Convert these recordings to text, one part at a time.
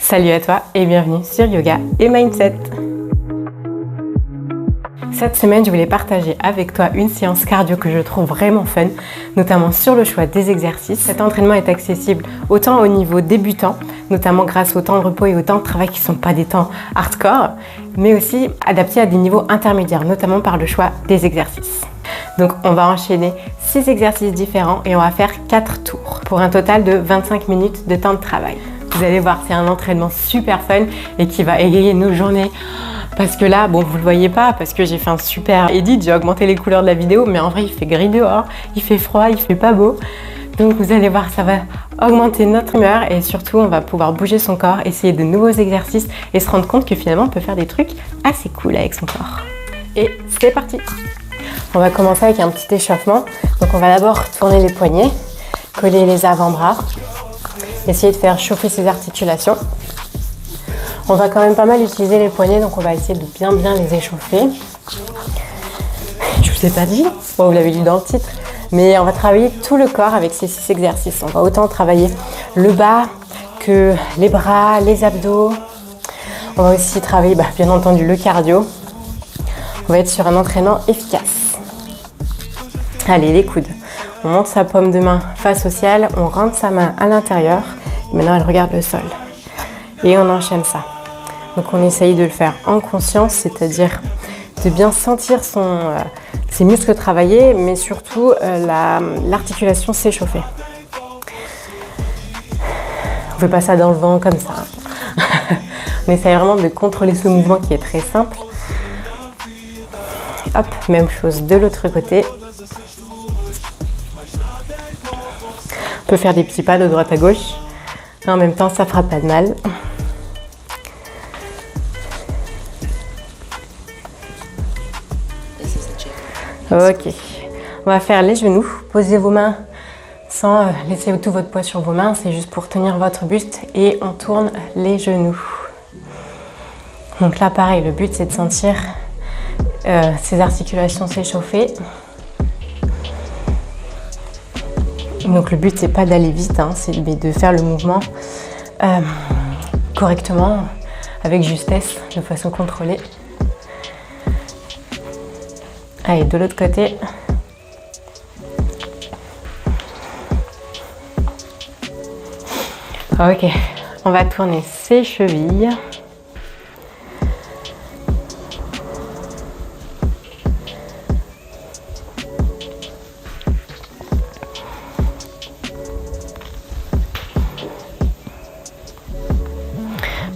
Salut à toi et bienvenue sur Yoga et Mindset. Cette semaine, je voulais partager avec toi une séance cardio que je trouve vraiment fun, notamment sur le choix des exercices. Cet entraînement est accessible autant au niveau débutant, notamment grâce au temps de repos et au temps de travail qui ne sont pas des temps hardcore, mais aussi adapté à des niveaux intermédiaires, notamment par le choix des exercices. Donc on va enchaîner 6 exercices différents et on va faire 4 tours pour un total de 25 minutes de temps de travail. Vous allez voir, c'est un entraînement super fun et qui va égayer nos journées. Parce que là, bon, vous le voyez pas parce que j'ai fait un super edit, j'ai augmenté les couleurs de la vidéo, mais en vrai, il fait gris dehors, il fait froid, il fait pas beau. Donc vous allez voir, ça va augmenter notre humeur et surtout, on va pouvoir bouger son corps, essayer de nouveaux exercices et se rendre compte que finalement, on peut faire des trucs assez cool avec son corps. Et c'est parti! On va commencer avec un petit échauffement. Donc on va d'abord tourner les poignets, coller les avant-bras, essayer de faire chauffer ses articulations. On va quand même pas mal utiliser les poignets, donc on va essayer de bien les échauffer. Je vous ai pas dit, bon, vous l'avez lu dans le titre, mais on va travailler tout le corps avec ces 6 exercices. On va autant travailler le bas que les bras, les abdos. On va aussi travailler bien entendu le cardio. On va être sur un entraînement efficace. Allez, les coudes. On monte sa paume de main face au ciel, on rentre sa main à l'intérieur. Maintenant, elle regarde le sol. Et on enchaîne ça. Donc, on essaye de le faire en conscience, c'est-à-dire de bien sentir ses muscles travailler, mais surtout l'articulation s'échauffer. On ne fait pas ça dans le vent comme ça. On essaye vraiment de contrôler ce mouvement qui est très simple. Hop, même chose de l'autre côté. On peut faire des petits pas de droite à gauche. En même temps, ça fera pas de mal. Ok. On va faire les genoux. Posez vos mains sans laisser tout votre poids sur vos mains. C'est juste pour tenir votre buste et on tourne les genoux. Donc là, pareil, le but c'est de sentir ces articulations s'échauffer. Donc le but c'est pas d'aller vite, c'est de faire le mouvement correctement, avec justesse, de façon contrôlée. Allez, de l'autre côté. Ok, on va tourner ses chevilles.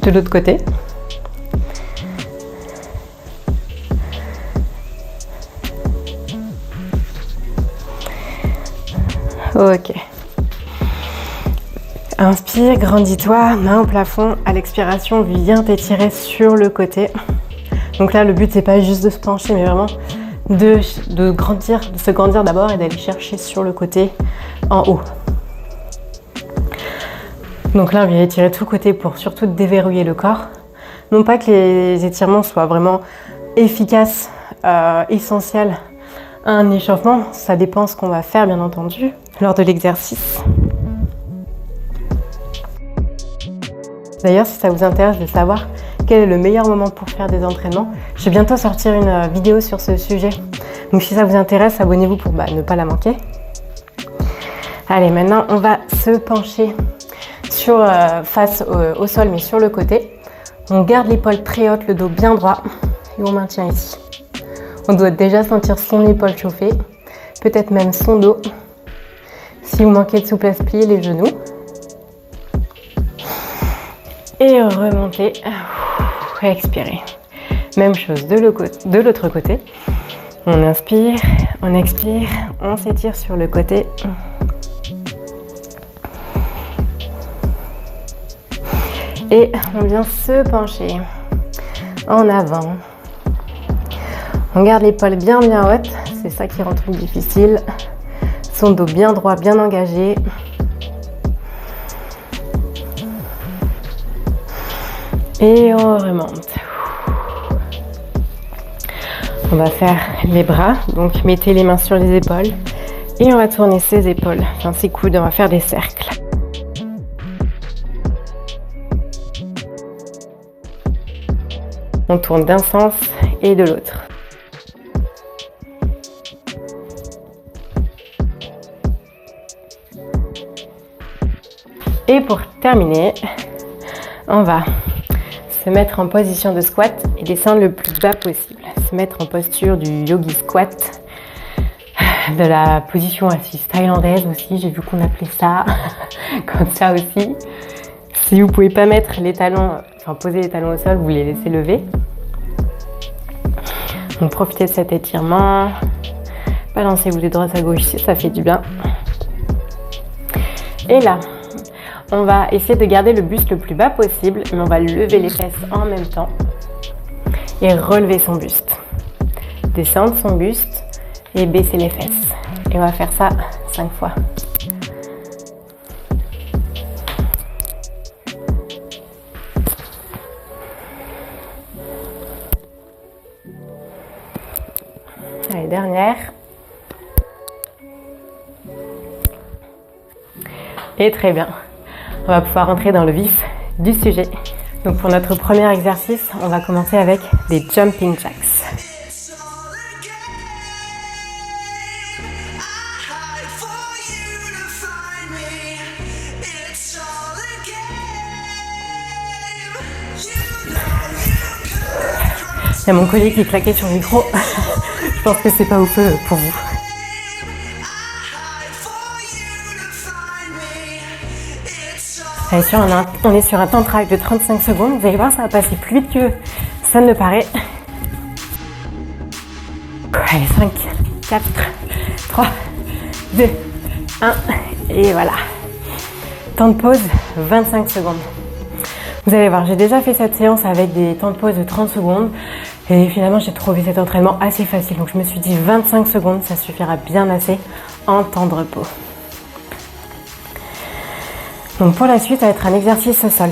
De l'autre côté. Ok. Inspire, grandis-toi, main au plafond. À l'expiration, viens t'étirer sur le côté. Donc là, le but, c'est pas juste de se pencher, mais vraiment de se grandir d'abord et d'aller chercher sur le côté en haut. Donc là, on vient étirer tout côté pour surtout déverrouiller le corps. Non pas que les étirements soient vraiment efficaces, essentiels à un échauffement. Ça dépend ce qu'on va faire, bien entendu, lors de l'exercice. D'ailleurs, si ça vous intéresse de savoir quel est le meilleur moment pour faire des entraînements, je vais bientôt sortir une vidéo sur ce sujet. Donc si ça vous intéresse, abonnez-vous pour ne pas la manquer. Allez, maintenant, on va se pencher face au sol mais sur le côté. On garde l'épaule très haute, le dos bien droit et on maintient ici. On doit déjà sentir son épaule chauffer, peut-être même son dos. Si vous manquez de souplesse, pliez les genoux. Et remontez, expirez. Même chose de l'autre côté. On inspire, on expire, on s'étire sur le côté. Et on vient se pencher en avant. On garde l'épaule bien haute, c'est ça qui rend le truc difficile. Son dos bien droit, bien engagé. Et on remonte. On va faire les bras, donc mettez les mains sur les épaules et on va tourner ses épaules, ses coudes, on va faire des cercles. On tourne d'un sens et de l'autre. Et pour terminer, on va se mettre en position de squat et descendre le plus bas possible. Se mettre en posture du yogi squat, de la position assise thaïlandaise aussi, j'ai vu qu'on appelait ça comme ça aussi. Si vous ne pouvez pas mettre les talons, enfin poser les talons au sol, vous les laissez lever. Donc profitez de cet étirement, balancez-vous de droite à gauche si ça fait du bien. Et là, on va essayer de garder le buste le plus bas possible, mais on va lever les fesses en même temps et relever son buste. Descendre son buste et baisser les fesses. Et on va faire ça 5 fois. Allez, dernière. Et très bien. On va pouvoir entrer dans le vif du sujet. Donc pour notre premier exercice, on va commencer avec des jumping jacks. Il y a mon collègue qui claquait sur le micro. Je pense que c'est pas ouf pour vous. Allez, on est sur un temps de travail de 35 secondes. Vous allez voir, ça va passer plus vite que ça ne le paraît. Allez, 5, 4, 3, 2, 1. Et voilà. Temps de pause, 25 secondes. Vous allez voir, j'ai déjà fait cette séance avec des temps de pause de 30 secondes. Et finalement, j'ai trouvé cet entraînement assez facile. Donc, je me suis dit 25 secondes, ça suffira bien assez en temps de repos. Donc, pour la suite, ça va être un exercice au sol.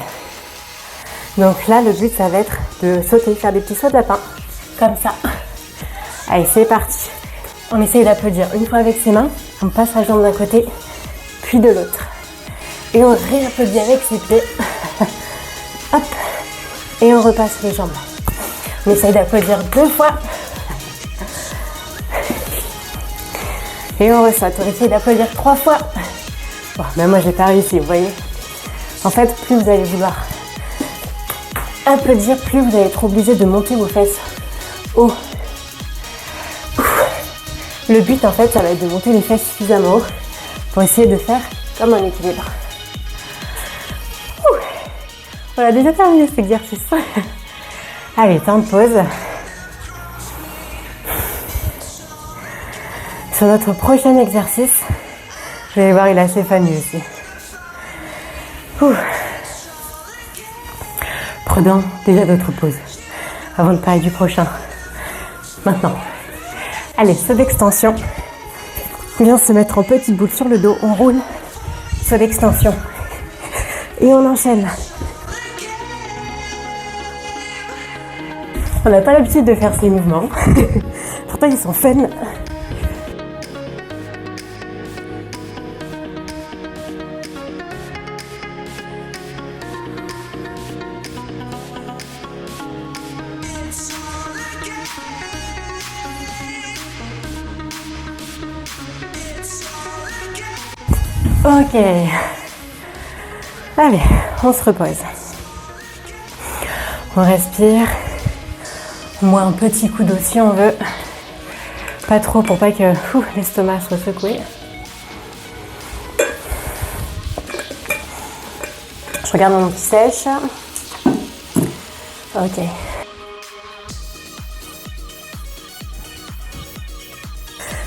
Donc là, le but, ça va être de sauter, faire des petits sauts de lapin. Comme ça. Allez, c'est parti. On essaye d'applaudir une fois avec ses mains. On passe la jambe d'un côté, puis de l'autre. Et on réapplaudit avec ses pieds. Hop. Et on repasse les jambes. On essaye d'applaudir 2 fois. Et on ressaute. On essaye d'applaudir 3 fois. Bon, mais moi, j'ai pas réussi, vous voyez. En fait, plus vous allez vouloir applaudir, plus vous allez être obligé de monter vos fesses haut. Le but, en fait, ça va être de monter les fesses suffisamment haut pour essayer de faire comme un équilibre. On a déjà terminé cet exercice. Allez, temps de pause. Sur notre prochain exercice, vous allez voir, il est assez funny aussi. Prenons déjà d'autres pauses avant de parler du prochain. Maintenant, allez, saut d'extension. On vient se mettre en petite boule sur le dos, on roule, saut d'extension. Et on enchaîne. On n'a pas l'habitude de faire ces mouvements. Pourtant, ils sont fun. Ok. Allez, on se repose. On respire. Au moins un petit coup d'eau si on veut. Pas trop pour pas que l'estomac soit secoué. Je regarde mon petit sèche. Ok.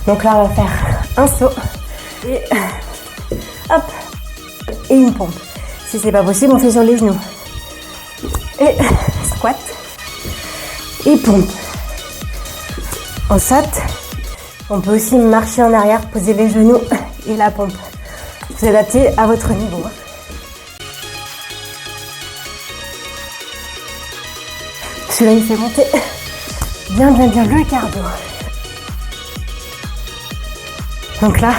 Donc là, on va faire un saut. Et hop. Et une pompe. Si c'est pas possible, on fait sur les genoux. Et squat. Et pompe. On saute. On peut aussi marcher en arrière, poser les genoux et la pompe. Vous adaptez à votre niveau. Celui-là, il fait monter bien le cardio. Donc là,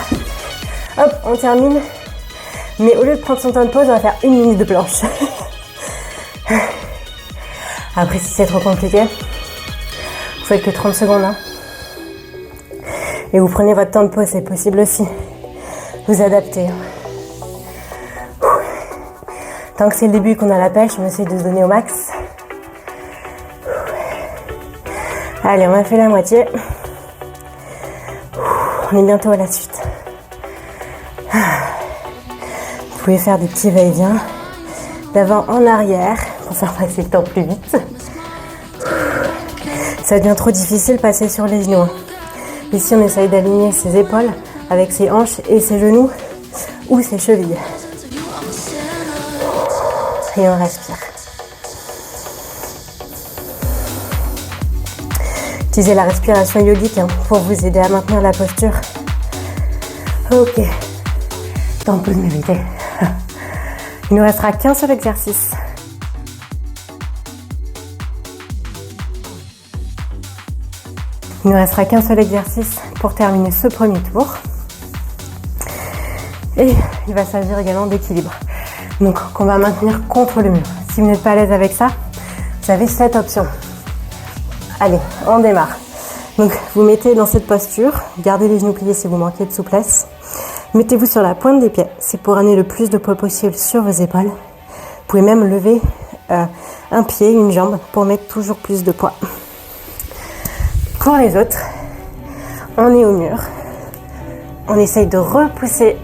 hop, on termine. Mais au lieu de prendre son temps de pause, on va faire 1 minute de planche. Après, si c'est trop compliqué, vous faites que 30 secondes. Hein. Et vous prenez votre temps de pause, c'est possible aussi. Vous adaptez. Tant que c'est le début qu'on a la pêche, on essaie de se donner au max. Allez, on a fait la moitié. On est bientôt à la suite. Vous pouvez faire des petits va-et-vient d'avant en arrière pour faire passer le temps plus vite. Ça devient trop difficile de passer sur les genoux. Ici, on essaye d'aligner ses épaules avec ses hanches et ses genoux ou ses chevilles. Et on respire. Utilisez la respiration yogique pour vous aider à maintenir la posture. Ok. Temps peu de mériter. Il ne nous restera qu'un seul exercice. Il ne nous restera qu'un seul exercice pour terminer ce premier tour. Et il va s'agir également d'équilibre. Donc, qu'on va maintenir contre le mur. Si vous n'êtes pas à l'aise avec ça, vous avez cette option. Allez, on démarre. Donc, vous mettez dans cette posture. Gardez les genoux pliés si vous manquez de souplesse. Mettez-vous sur la pointe des pieds. C'est pour amener le plus de poids possible sur vos épaules. Vous pouvez même lever un pied, une jambe pour mettre toujours plus de poids. Pour les autres, on est au mur. On essaye de repousser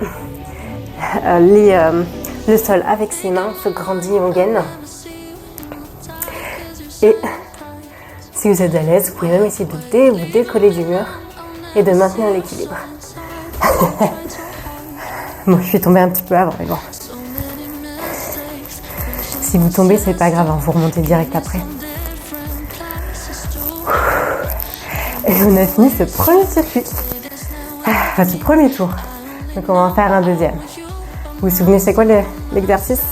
le sol avec ses mains, se grandit, on gaine. Et si vous êtes à l'aise, vous pouvez même essayer de vous décoller du mur et de maintenir l'équilibre. Moi, je suis tombée un petit peu avant, mais bon. Si vous tombez, c'est pas grave, vous remontez direct après. Et on a fini ce premier circuit. Enfin, ce premier tour. Donc, on va en faire un deuxième. Vous vous souvenez, c'est quoi l'exercice?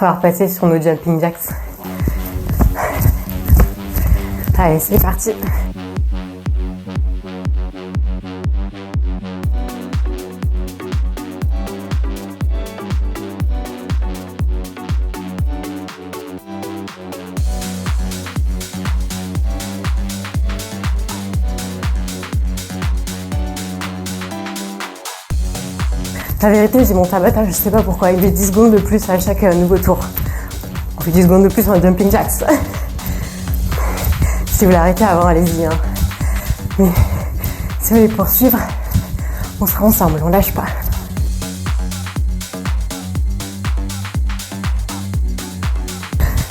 On va repasser sur nos jumping jacks. Allez, c'est parti. La vérité, j'ai mon tabata, je sais pas pourquoi, il fait 10 secondes de plus à chaque nouveau tour. On fait 10 secondes de plus en jumping jacks. Si vous l'arrêtez avant, allez-y. Hein. Mais si vous voulez poursuivre, on sera ensemble, on lâche pas.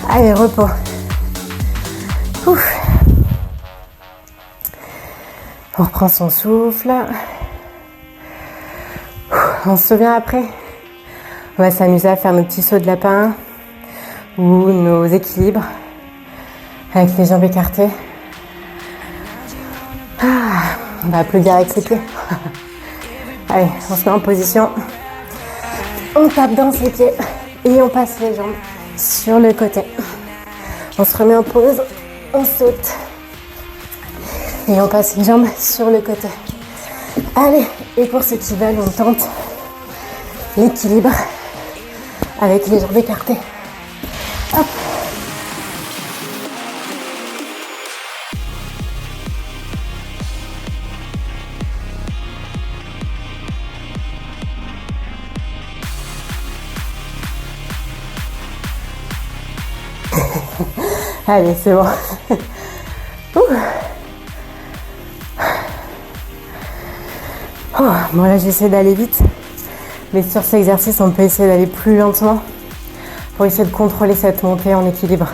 Allez, repos. Ouf. On reprend son souffle. On se souvient après, on va s'amuser à faire nos petits sauts de lapin ou nos équilibres avec les jambes écartées. On va applaudir avec ses pieds. Allez, on se met en position. On tape dans ses pieds et on passe les jambes sur le côté. On se remet en pause, on saute et on passe les jambes sur le côté. Allez, et pour ceux qui veulent, on tente l'équilibre avec les jambes écartées. Hop. Allez, c'est bon. Bon, là, j'essaie d'aller vite. Mais sur cet exercice, on peut essayer d'aller plus lentement pour essayer de contrôler cette montée en équilibre.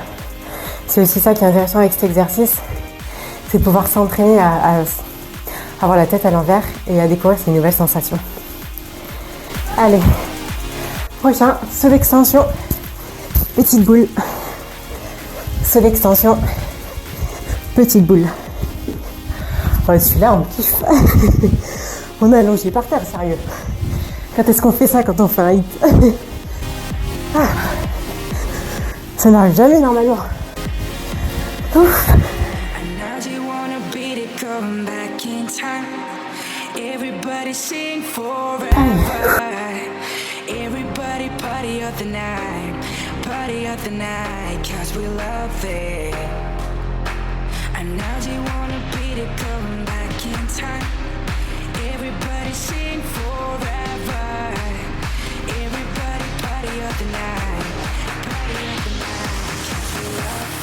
C'est aussi ça qui est intéressant avec cet exercice, c'est de pouvoir s'entraîner à avoir la tête à l'envers et à découvrir ces nouvelles sensations. Allez, prochain, saut d'extension, petite boule, saut d'extension, petite boule. Oh, celui-là, on kiffe. On est allongé par terre, sérieux. Quand est-ce qu'on fait ça quand on fait un hit? Ça n'arrive jamais normalement. Ouf. party of the night, 'cause we love it. And now do you wanna beat it, going back in time? Everybody sing forever. Everybody party of the night, 'cause we love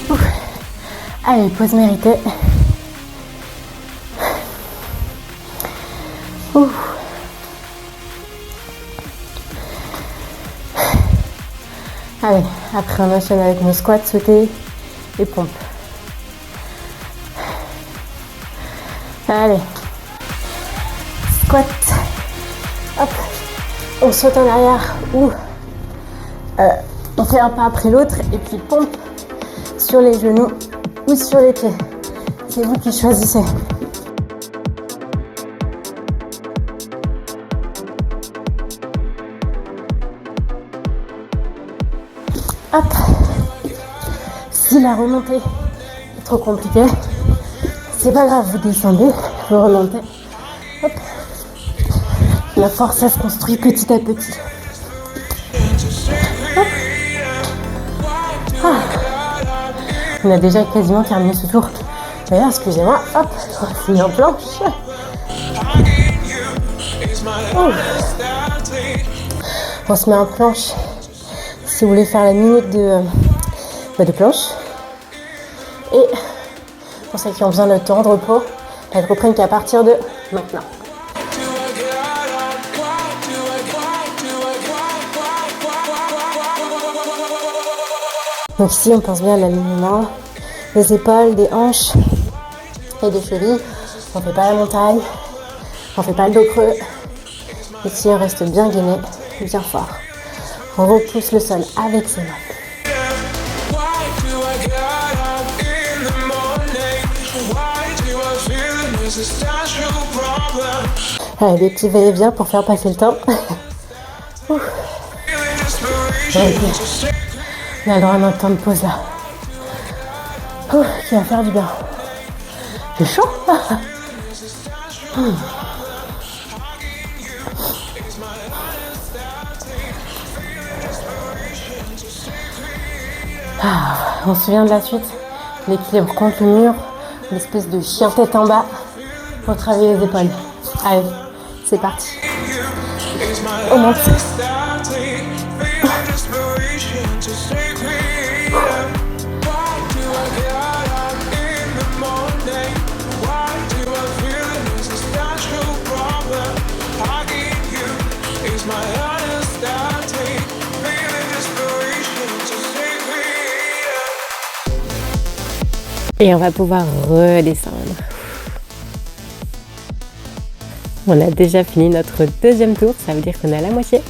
it. Ouf. Allez, pause méritée. Ouf. Allez, après on enchaîne avec nos squats, sautés et pompes. Allez, squat, hop, on saute en arrière ou on fait un pas après l'autre et puis pompe sur les genoux ou sur les pieds. C'est vous qui choisissez. Hop. Si la remontée est trop compliquée, c'est pas grave, vous descendez, vous remontez. Hop. La force, ça se construit petit à petit. Hop. Ah. On a déjà quasiment terminé ce tour. D'ailleurs, excusez-moi, hop, on se met en planche. On se met en planche. Si vous voulez faire la minute de planche. Et pour ceux qui ont besoin de temps de repos, elles reprennent qu'à partir de maintenant. Donc ici, on pense bien à l'alignement des épaules, des hanches et des chevilles. On ne fait pas la montagne, on ne fait pas le dos creux. Ici, on reste bien gainé, bien fort. On repousse le sol avec ses mains. Allez, des petits va-et-vient pour faire passer le temps. Okay. On a le droit à notre temps de pause là. Qui va faire du bien. C'est chaud. On se souvient de la suite. L'équilibre contre le mur. L'espèce de chien tête en bas. Pour travailler les épaules. Allez, c'est parti. On monte. Et on va pouvoir redescendre. On a déjà fini notre deuxième tour, ça veut dire qu'on est à la moitié.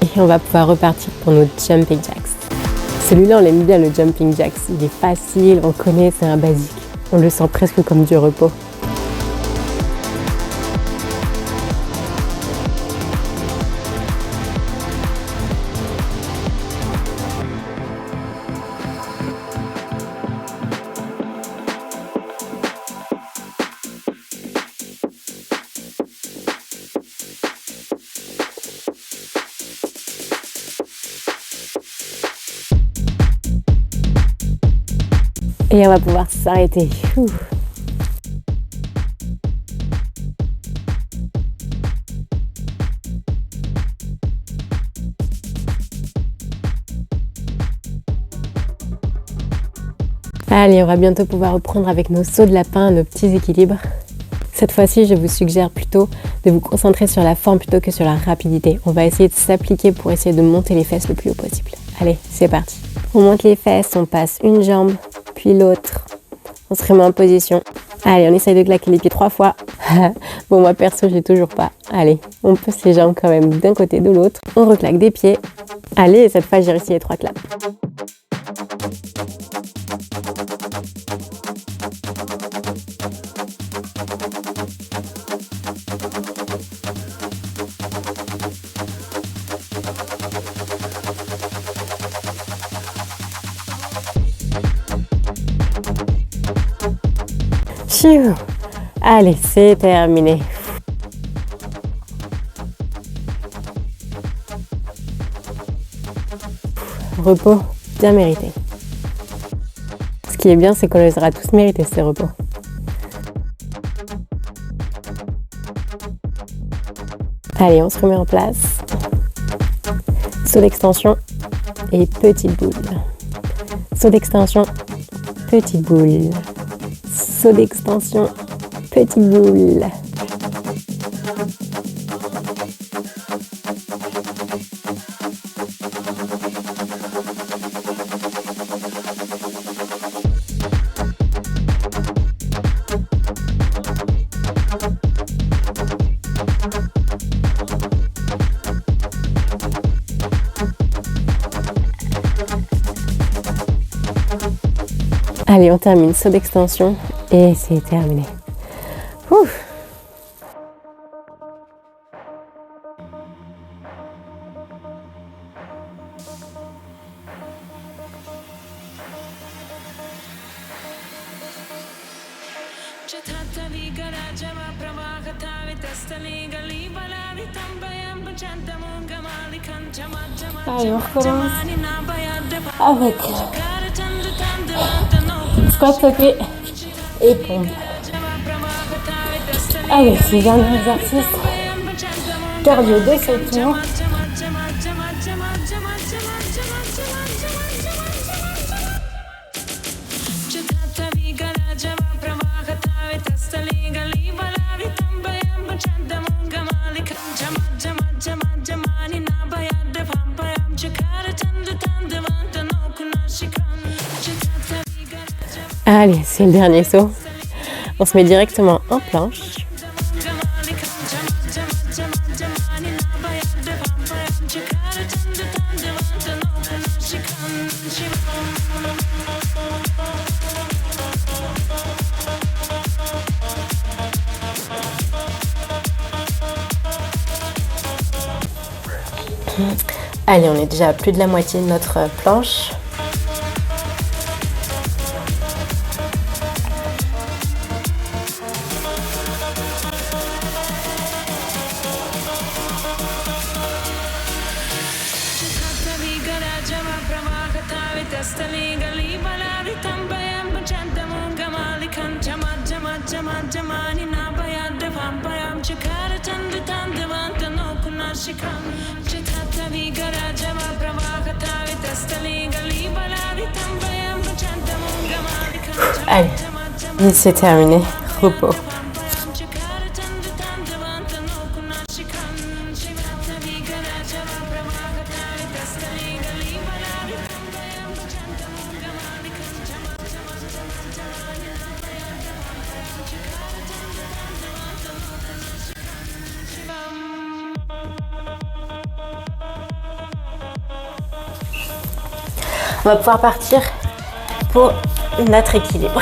Et on va pouvoir repartir pour nos jumping jacks. Celui-là, on aime bien le jumping jacks. Il est facile, on connaît, c'est un basique. On le sent presque comme du repos. Et on va pouvoir s'arrêter. Allez, on va bientôt pouvoir reprendre avec nos sauts de lapin, nos petits équilibres. Cette fois-ci, je vous suggère plutôt de vous concentrer sur la forme plutôt que sur la rapidité. On va essayer de s'appliquer pour essayer de monter les fesses le plus haut possible. Allez, c'est parti. On monte les fesses, on passe une jambe, puis l'autre. On se remet en position. Allez, on essaye de claquer les pieds 3 fois. Bon, moi perso, je l'ai toujours pas. Allez, on pousse les jambes quand même d'un côté de l'autre. On reclaque des pieds. Allez, cette fois, j'ai réussi les 3 claps. Pfiou. Allez, c'est terminé. Repos bien mérité. Ce qui est bien, c'est qu'on les aura tous mérités, ces repos. Allez, on se remet en place. Saut d'extension et petite boule. Saut d'extension, petite boule. Saut d'extension, petite boule. Allez, on termine saut d'extension et c'est terminé. Ouf. Allez, on recommence avec squat sauté et pompe. Allez, c'est le dernier exercice. Cardio de 7 tours. Allez, c'est le dernier saut. On se met directement en planche. Allez, on est déjà à plus de la moitié de notre planche. Allez, c'est terminé. Repos. On va pouvoir partir pour notre équilibre.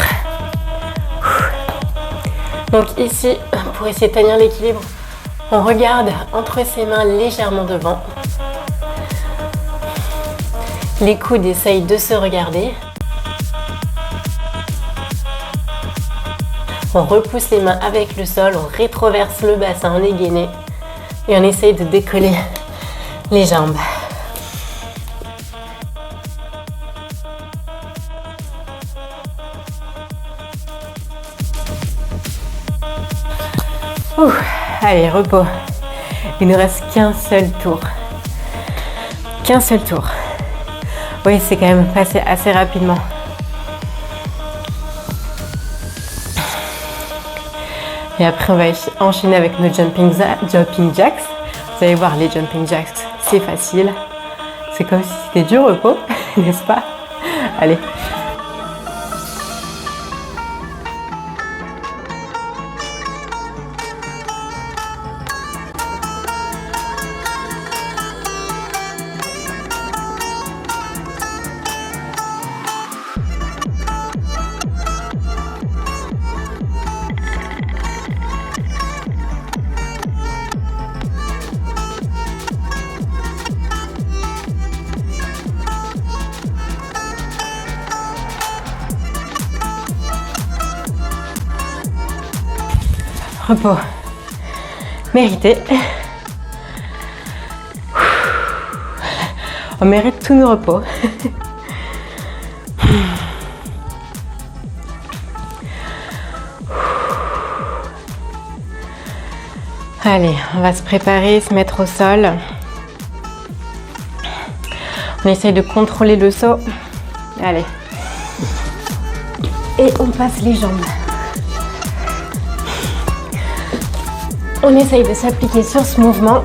Donc ici, pour essayer de tenir l'équilibre, on regarde entre ses mains légèrement devant. Les coudes essayent de se regarder. On repousse les mains avec le sol, on rétroverse le bassin en égainé et on essaye de décoller les jambes. Allez, repos. Il ne reste qu'un seul tour. Qu'un seul tour. Oui, c'est quand même passé assez rapidement. Et après, on va enchaîner avec nos jumping jacks. Vous allez voir, les jumping jacks, c'est facile. C'est comme si c'était du repos, n'est-ce pas? Allez. repos mérité. On mérite tous nos repos. Allez, on va se préparer, se mettre au sol. On essaye de contrôler le saut. Allez. Et on passe les jambes. On essaye de s'appliquer sur ce mouvement.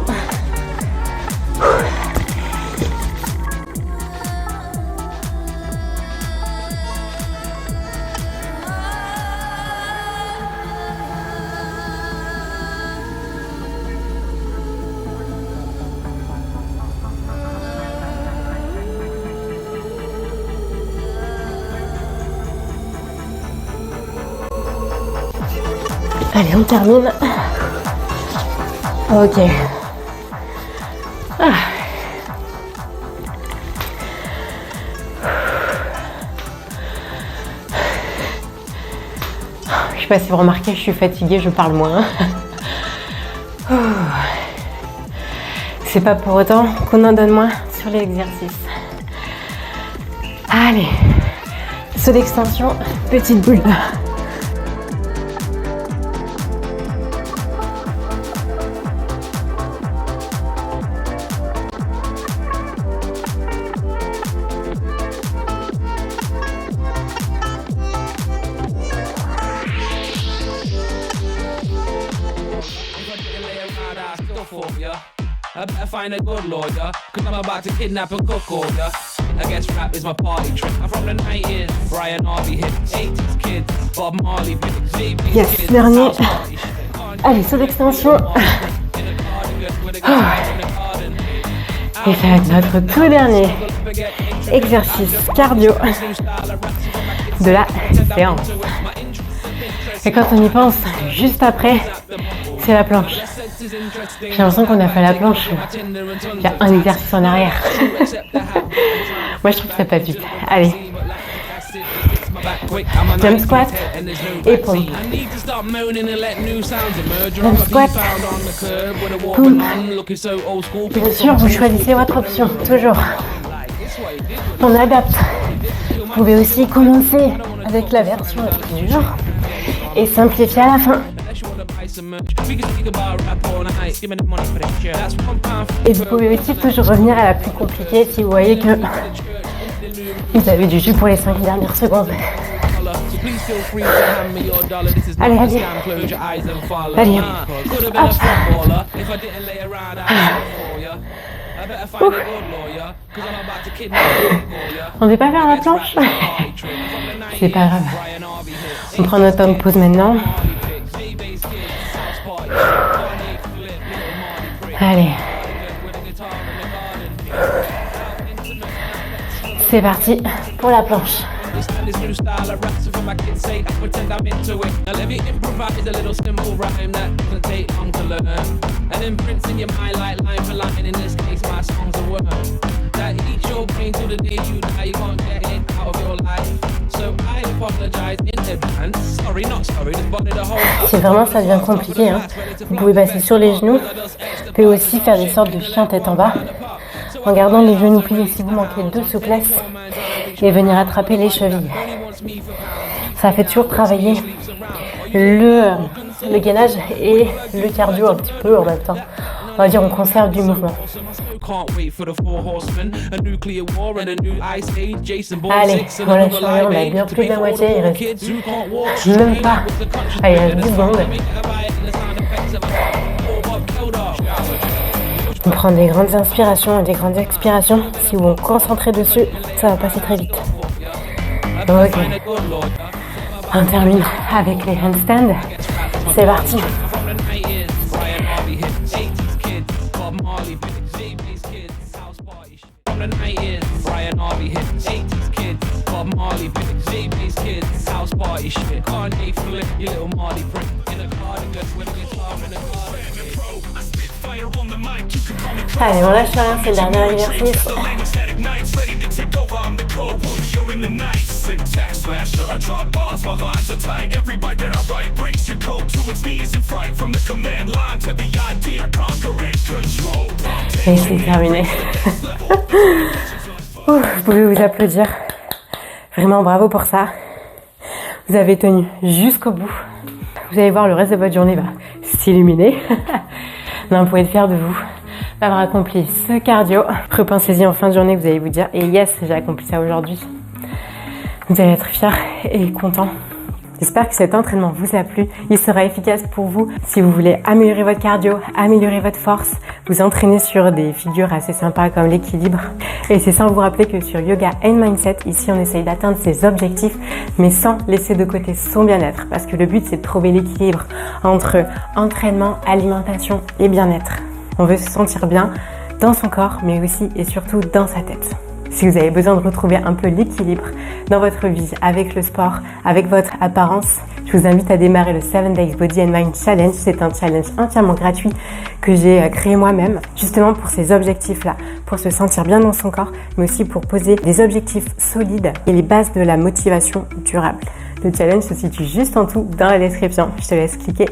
Allez, on termine. Ok. Ah. Je sais pas si vous remarquez, je suis fatiguée, je parle moins. C'est pas pour autant qu'on en donne moins sur l'exercice. Allez, saut d'extension, petite boule. I better find a good lawyer, cause I'm about to kidnap and cook all ya. I guess rap is my party trick. I'm from the 90s, Brian Harvey hit, 80s kids, Bob Marley, Big Yes, dernier. Allez, saut d'extension. Et ça va être notre tout dernier exercice cardio de la séance. Et quand on y pense, juste après, c'est la planche. J'ai l'impression qu'on a fait la planche. Il y a un exercice en arrière. Moi, je trouve que ça passe vite. Allez. Jump squat et pompe. Jump squat, pompe. Bien sûr, vous choisissez votre option, toujours. On adapte. Vous pouvez aussi commencer avec la version dure et simplifier à la fin. Et vous pouvez aussi toujours revenir à la plus compliquée si vous voyez que vous avez du jus pour les 5 dernières secondes. Allez, allez. Allez, hop. On ne veut pas faire la planche? C'est pas grave. On prend notre temps de pause maintenant. Allez. C'est parti pour la planche. Si vraiment ça devient compliqué, hein, vous pouvez passer sur les genoux. Vous pouvez aussi faire des sortes de chien tête en bas en gardant les genoux pliés si vous manquez de souplesse et venir attraper les chevilles. Ça fait toujours travailler le gainage et le cardio un petit peu en même temps. On va dire on conserve du mouvement. Allez, on lâche rien, on a bien plus de la moitié, il reste même pas. Allez, il reste 10 secondes. On prend des grandes inspirations et des grandes expirations. Si vous vous concentrez dessus, ça va passer très vite. Ok. On termine avec les handstands. C'est parti. Allez, on lâche rien, c'est le dernier exercice. syntax slasher. I drop bars, my lines are tight. Every bite that I write breaks your code to its knees in fright. From the command line to the idea, conquer and control. Et c'est terminé. Vous pouvez vous applaudir. Vraiment bravo pour ça. Vous avez tenu jusqu'au bout. Vous allez voir, le reste de votre journée va s'illuminer. Non, vous pouvez être fiers de vous d'avoir accompli ce cardio. Repensez-y en fin de journée, vous allez vous dire « Et yes, j'ai accompli ça aujourd'hui ». Vous allez être fiers et contents. J'espère que cet entraînement vous a plu. Il sera efficace pour vous si vous voulez améliorer votre cardio, améliorer votre force, vous entraîner sur des figures assez sympas comme l'équilibre. Et c'est sans vous rappeler que sur Yoga and Mindset, ici on essaye d'atteindre ses objectifs, mais sans laisser de côté son bien-être. Parce que le but c'est de trouver l'équilibre entre entraînement, alimentation et bien-être. On veut se sentir bien dans son corps, mais aussi et surtout dans sa tête. Si vous avez besoin de retrouver un peu l'équilibre dans votre vie, avec le sport, avec votre apparence, je vous invite à démarrer le 7 Days Body and Mind Challenge. C'est un challenge entièrement gratuit que j'ai créé moi-même, justement pour ces objectifs-là, pour se sentir bien dans son corps, mais aussi pour poser des objectifs solides et les bases de la motivation durable. Le challenge se situe juste en dessous dans la description. Je te laisse cliquer.